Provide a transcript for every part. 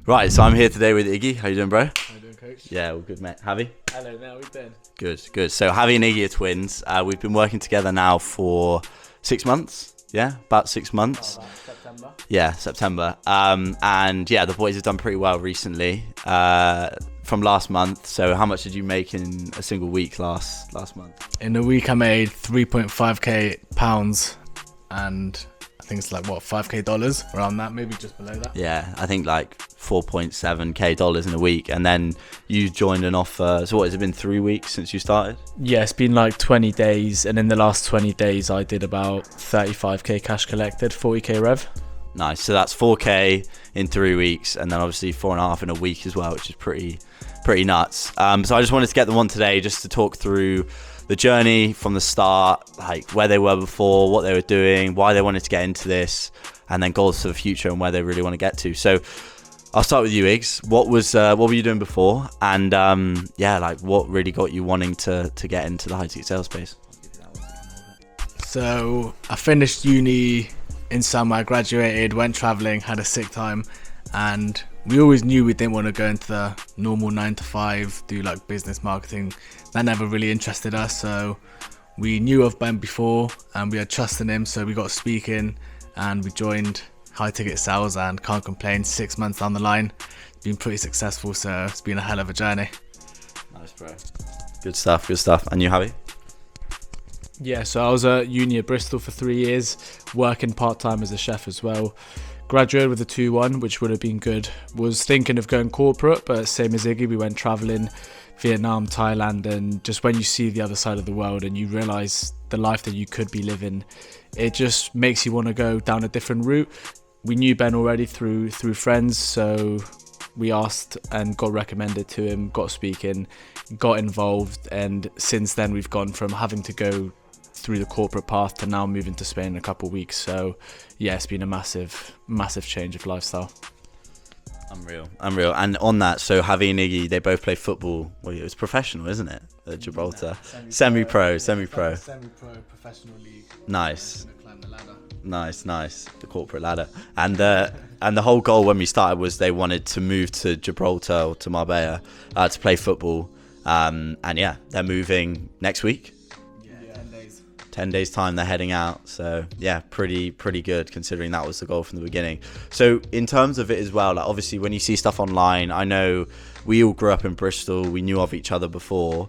Right, so I'm here today with Iggy. How you doing, bro? How you doing, coach? Yeah, all good, mate. Javi? Hello, now we've been. Good. So Javi and Iggy are twins. We've been working together now for 6 months. Yeah, about 6 months. September. Yeah, September. And yeah, the boys have done pretty well recently from last month. So how much did you make in a single week last month? In a week, I made 3.5k pounds, and I think it's like what, $5k around that, maybe just below that. Yeah, I think like $4.7k in a week. And then you joined an offer. So what, has it been 3 weeks since you started? Yeah, it's been like 20 days, and in the last 20 days, I did about 35k cash collected, 40k rev. Nice. So that's 4k in 3 weeks, and then obviously 4.5 in a week as well, which is pretty nuts. So I just wanted to get them on today just to talk through the journey from the start, like where they were before, what they were doing, why they wanted to get into this, and then goals for the future and where they really want to get to. So I'll start with you, Iggs. What were you doing before, and like what really got you wanting to get into the high ticket sales space? So I finished uni in summer, graduated, went traveling, had a sick time, and we always knew we didn't want to go into the normal 9 to 5, do like business marketing. That never really interested us. So we knew of Ben before, and we had trust in him. So we got speaking, and we joined high ticket sales, and can't complain. 6 months down the line, it's been pretty successful. So it's been a hell of a journey. Nice, bro. Good stuff. And you, Javi? Yeah, so I was at uni at Bristol for 3 years, working part-time as a chef as well. Graduated with a 2-1, which would have been good. Was thinking of going corporate, but same as Iggy, we went traveling, Vietnam, Thailand, and just when you see the other side of the world and you realize the life that you could be living, it just makes you want to go down a different route. We knew Ben already through friends, so we asked and got recommended to him, got speaking, got involved, and since then we've gone from having to go through the corporate path to now moving to Spain in a couple of weeks. So yeah, it's been a massive change of lifestyle. Unreal. And on that, so Javi and Iggy, they both play football. Well, it was professional, isn't it, at Gibraltar? Semi-pro, professional league. Nice. Nice, the corporate ladder. And the whole goal when we started was they wanted to move to Gibraltar or to Marbella to play football. And yeah, they're moving next week. 10 days time they're heading out. So yeah, pretty good considering that was the goal from the beginning. So in terms of it as well, like obviously when you see stuff online, I know we all grew up in Bristol, we knew of each other before.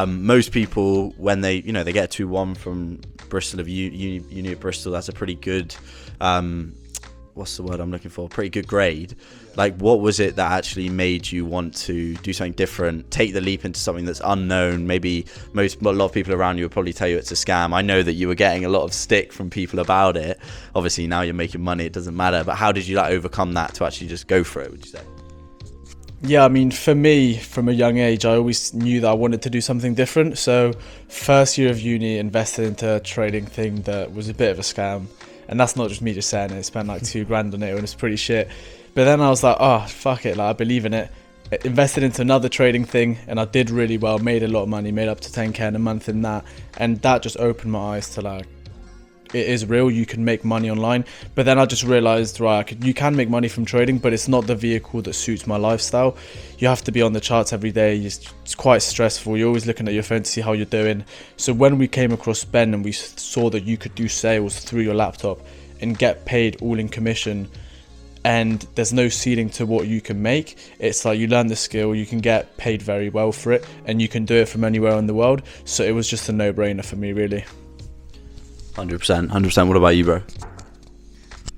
Most people, when they get a 2-1 from Bristol, of uni at Bristol, that's a pretty good what's the word I'm looking for? Pretty good grade. Like, what was it that actually made you want to do something different, take the leap into something that's unknown? Maybe a lot of people around you would probably tell you it's a scam. I know that you were getting a lot of stick from people about it. Obviously, now you're making money, it doesn't matter. But how did you overcome that to actually just go for it, would you say? Yeah, I mean, for me, from a young age, I always knew that I wanted to do something different. So first year of uni, invested into a trading thing that was a bit of a scam. And that's not just me just saying it. I spent like $2,000 on it, and it's pretty shit. But then I was like, oh, fuck it. Like, I believe in it. Invested into another trading thing, and I did really well. Made a lot of money. Made up to 10k in a month in that. And that just opened my eyes to like, it is real. You can make money online. But then I just realized, right, you can make money from trading, but it's not the vehicle that suits my lifestyle. You have to be on the charts every day. It's quite stressful. You're always looking at your phone to see how you're doing. So when we came across Ben and we saw that you could do sales through your laptop and get paid all in commission, and there's no ceiling to what you can make. It's like you learn the skill, you can get paid very well for it, and you can do it from anywhere in the world. So it was just a no-brainer for me, really. 100%. What about you, bro?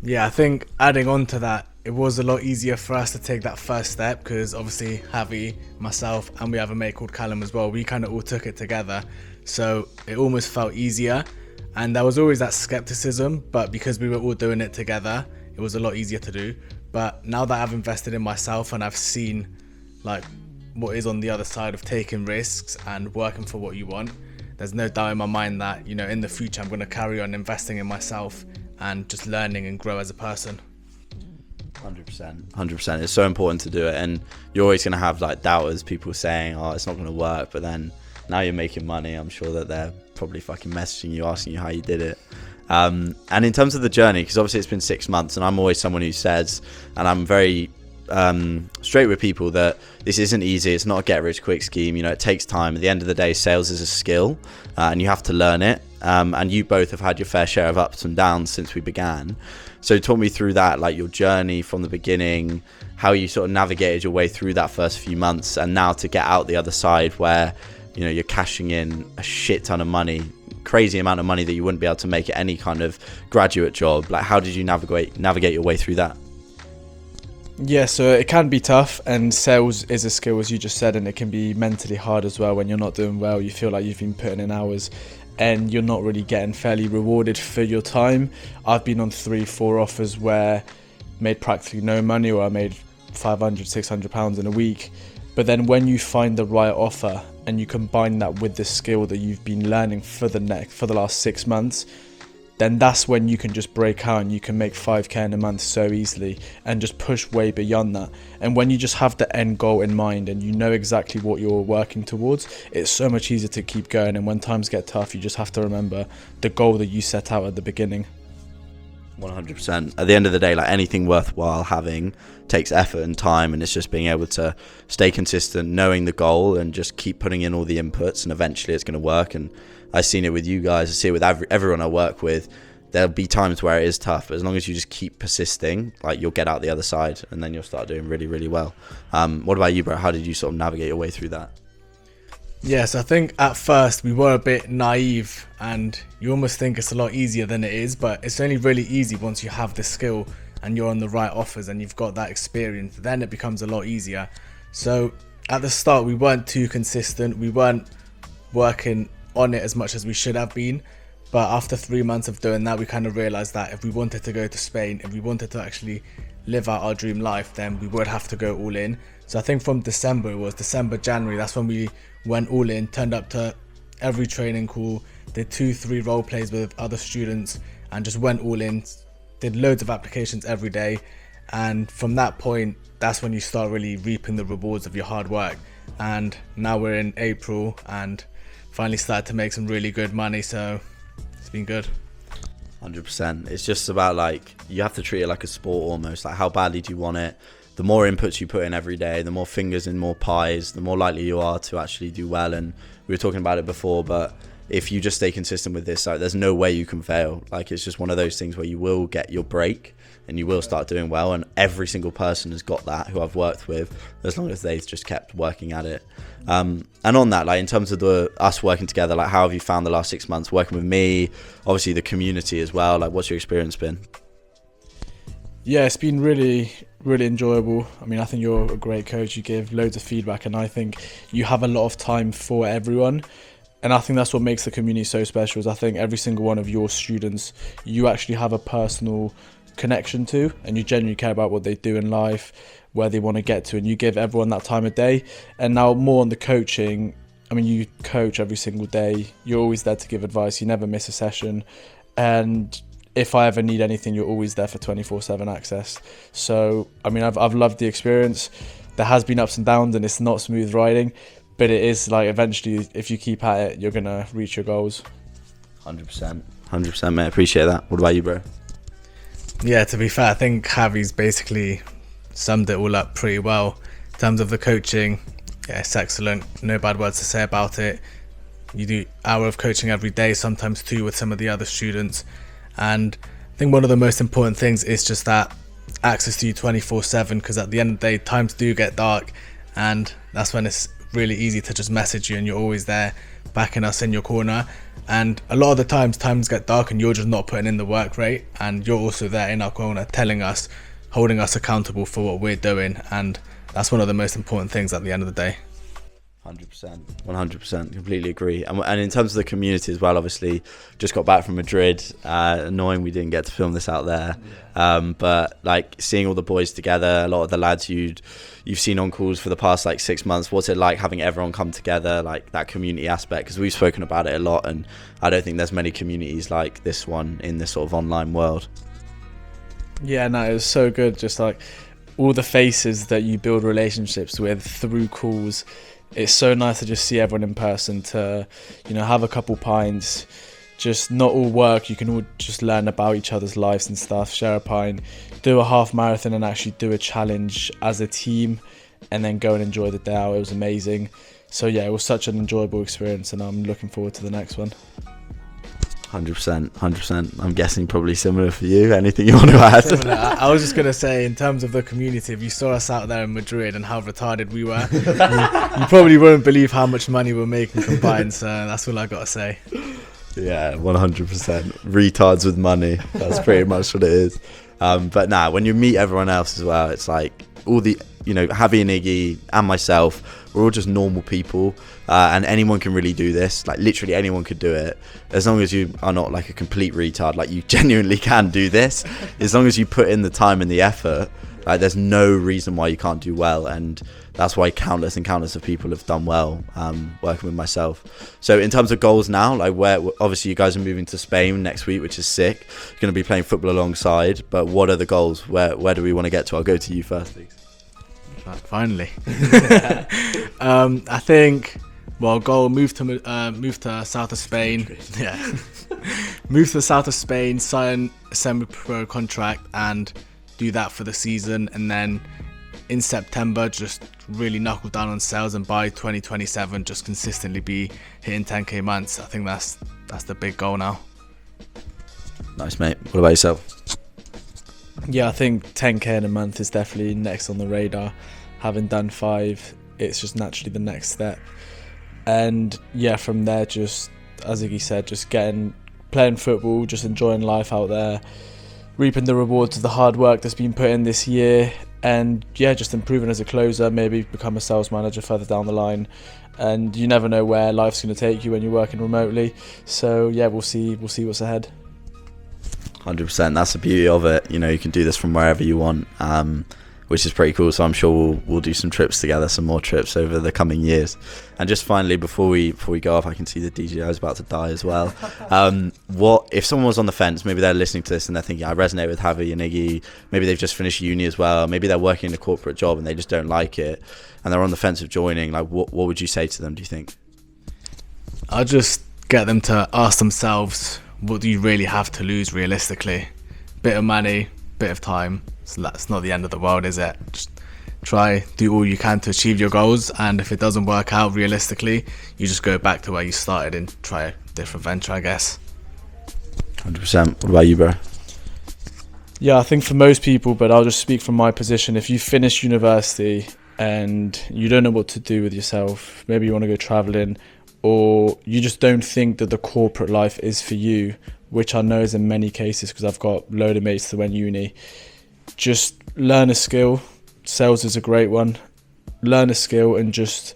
Yeah, I think adding on to that, it was a lot easier for us to take that first step because obviously Javi, myself, and we have a mate called Callum as well. We kind of all took it together. So it almost felt easier. And there was always that skepticism, but because we were all doing it together, it was a lot easier to do. But now that I've invested in myself and I've seen like what is on the other side of taking risks and working for what you want, there's no doubt in my mind that, in the future, I'm going to carry on investing in myself and just learning and grow as a person. 100%. It's so important to do it. And you're always going to have like doubters, people saying, oh, it's not going to work. But then now you're making money. I'm sure that they're probably fucking messaging you, asking you how you did it. And in terms of the journey, because obviously it's been 6 months, and I'm always someone who says, and I'm very straight with people that this isn't easy. It's not a get rich quick scheme. You know, it takes time. At the end of the day, sales is a skill, and you have to learn it. And you both have had your fair share of ups and downs since we began. So talk me through that, like your journey from the beginning, how you sort of navigated your way through that first few months, and now to get out the other side where, you know, you're cashing in a shit ton of money, crazy amount of money that you wouldn't be able to make at any kind of graduate job. Like, how did you navigate your way through that? Yeah, so it can be tough, and sales is a skill, as you just said, and it can be mentally hard as well when you're not doing well. You feel like you've been putting in hours and you're not really getting fairly rewarded for your time. I've been on 3-4 offers where I made practically no money, or I made £500-600 in a week. But then when you find the right offer and you combine that with the skill that you've been learning for the last 6 months, then that's when you can just break out and you can make 5k in a month so easily and just push way beyond that. And when you just have the end goal in mind and you know exactly what you're working towards, it's so much easier to keep going. And when times get tough, you just have to remember the goal that you set out at the beginning. 100%. At the end of the day, like anything worthwhile having takes effort and time, and it's just being able to stay consistent, knowing the goal, and just keep putting in all the inputs, and eventually it's going to work. And I've seen it with you guys, I see it with everyone I work with. There'll be times where it is tough, but as long as you just keep persisting, like, you'll get out the other side, and then you'll start doing really, really well. What about you, bro? How did you sort of navigate your way through that? Yes, I think at first we were a bit naive, and you almost think it's a lot easier than it is, but it's only really easy once you have the skill and you're on the right offers and you've got that experience. Then it becomes a lot easier. So at the start we weren't too consistent, we weren't working on it as much as we should have been, but after 3 months of doing that, we kind of realized that if we wanted to go to Spain, if we wanted to actually live out our dream life, then we would have to go all in. So I think from December, January, that's when we went all in, turned up to every training call, did 2-3 role plays with other students, and just went all in, did loads of applications every day. And from that point, that's when you start really reaping the rewards of your hard work. And now we're in April and finally started to make some really good money, so it's been good. 100%. It's just about, like, you have to treat it like a sport almost. Like, how badly do you want it? The more inputs you put in every day, the more fingers in more pies, the more likely you are to actually do well. And we were talking about it before, but if you just stay consistent with this, like, there's no way you can fail. Like, it's just one of those things where you will get your break and you will start doing well. And every single person has got that who I've worked with, as long as they've just kept working at it. And on that, like, in terms of us working together, like, how have you found the last 6 months working with me? Obviously the community as well. Like, what's your experience been? Yeah, it's been really, really enjoyable. I mean, I think you're a great coach. You give loads of feedback, and I think you have a lot of time for everyone. And I think that's what makes the community so special, is I think every single one of your students, you actually have a personal connection to, and you genuinely care about what they do in life, where they want to get to, and you give everyone that time of day. And now more on the coaching, I mean, you coach every single day. You're always there to give advice. You never miss a session. And if I ever need anything, you're always there for 24/7 access. So, I mean, I've loved the experience. There has been ups and downs, and it's not smooth riding, but it is, like, eventually, if you keep at it, you're going to reach your goals. 100%. 100%, mate. Appreciate that. What about you, bro? Yeah, to be fair, I think Javi's basically summed it all up pretty well. In terms of the coaching, yeah, it's excellent. No bad words to say about it. You do an hour of coaching every day, sometimes 2 with some of the other students. And I think one of the most important things is just that access to you 24/7, because at the end of the day, times do get dark, and that's when it's really easy to just message you and you're always there backing us in your corner. And a lot of the times get dark and you're just not putting in the work rate, and you're also there in our corner telling us, holding us accountable for what we're doing. And that's one of the most important things at the end of the day. 100%, 100%, completely agree. And in terms of the community as well, obviously, just got back from Madrid. Annoying we didn't get to film this out there. But, like, seeing all the boys together, a lot of the lads you've seen on calls for the past, like, 6 months. What's it like having everyone come together, like, that community aspect? Because we've spoken about it a lot, and I don't think there's many communities like this one in this sort of online world. Yeah, no, it was so good. Just, like, all the faces that you build relationships with through calls. It's so nice to just see everyone in person, to, you know, have a couple pints, just not all work. You can all just learn about each other's lives and stuff, share a pint, do a half marathon and actually do a challenge as a team, and then go and enjoy the day out. It was amazing. So yeah, it was such an enjoyable experience, and I'm looking forward to the next one. 100%. I'm guessing probably similar for you. Anything you want to add? Similar. I was just going to say, in terms of the community, if you saw us out there in Madrid and how retarded we were, you probably wouldn't believe how much money we're making combined. So that's all I got to say. Yeah, 100%. Retards with money. That's pretty much what it is. But nah, when you meet everyone else as well, it's like all the, Javi and Iggy and myself, we're all just normal people, and anyone can really do this. Like literally anyone could do it, as long as you are not like a complete retard. Like you genuinely can do this, as long as you put in the time and the effort. Like there's no reason why you can't do well, and that's why countless of people have done well working with myself. So in terms of goals now, like where obviously you guys are moving to Spain next week, which is sick. You're going to be playing football alongside, but what are the goals? Where do we want to get to? I'll go to you first, please. Finally. I think, goal, move to south of Spain. Yeah. Move to the south of Spain, sign a semi-pro contract and do that for the season, and then in September just really knuckle down on sales, and by 2027 just consistently be hitting 10k months. I think that's the big goal now. Nice, mate. What about yourself? Yeah, I think 10k in a month is definitely next on the radar. Having done 5, it's just naturally the next step. And yeah, from there, just as Iggy said, just playing football, just enjoying life out there, reaping the rewards of the hard work that's been put in this year, and yeah, just improving as a closer, maybe become a sales manager further down the line. And you never know where life's going to take you when you're working remotely. So yeah, we'll see what's ahead. 100%. That's the beauty of it. You can do this from wherever you want, which is pretty cool. So I'm sure we'll do some trips together, some more trips over the coming years. And just finally, before we go off, I can see the DJI is about to die as well. What if someone was on the fence? Maybe they're listening to this and they're thinking, I resonate with Javi and Iggy. Maybe they've just finished uni as well. Maybe they're working in a corporate job and they just don't like it, and they're on the fence of joining. Like, what would you say to them, do you think? I'll just get them to ask themselves, what do you really have to lose realistically? Bit of money, bit of time. So that's not the end of the world, is it? Just do all you can to achieve your goals, and if it doesn't work out realistically, you just go back to where you started and try a different venture, I guess. 100%. What about you, bro? Yeah, I think for most people, but I'll just speak from my position. If you finish university and you don't know what to do with yourself, maybe you want to go traveling, or you just don't think that the corporate life is for you, which I know is in many cases because I've got a load of mates that went uni, just learn a skill. Sales is a great one. Learn a skill and just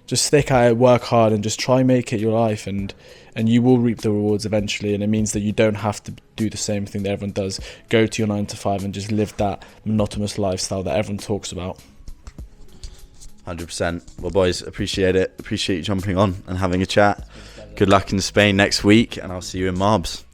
stick at it, work hard, and just try make it your life, and you will reap the rewards eventually. And it means that you don't have to do the same thing that everyone does. Go to your 9 to 5 and just live that monotonous lifestyle that everyone talks about. 100%. Well, boys, appreciate it. Appreciate you jumping on and having a chat. Good luck in Spain next week, and I'll see you in Marbs.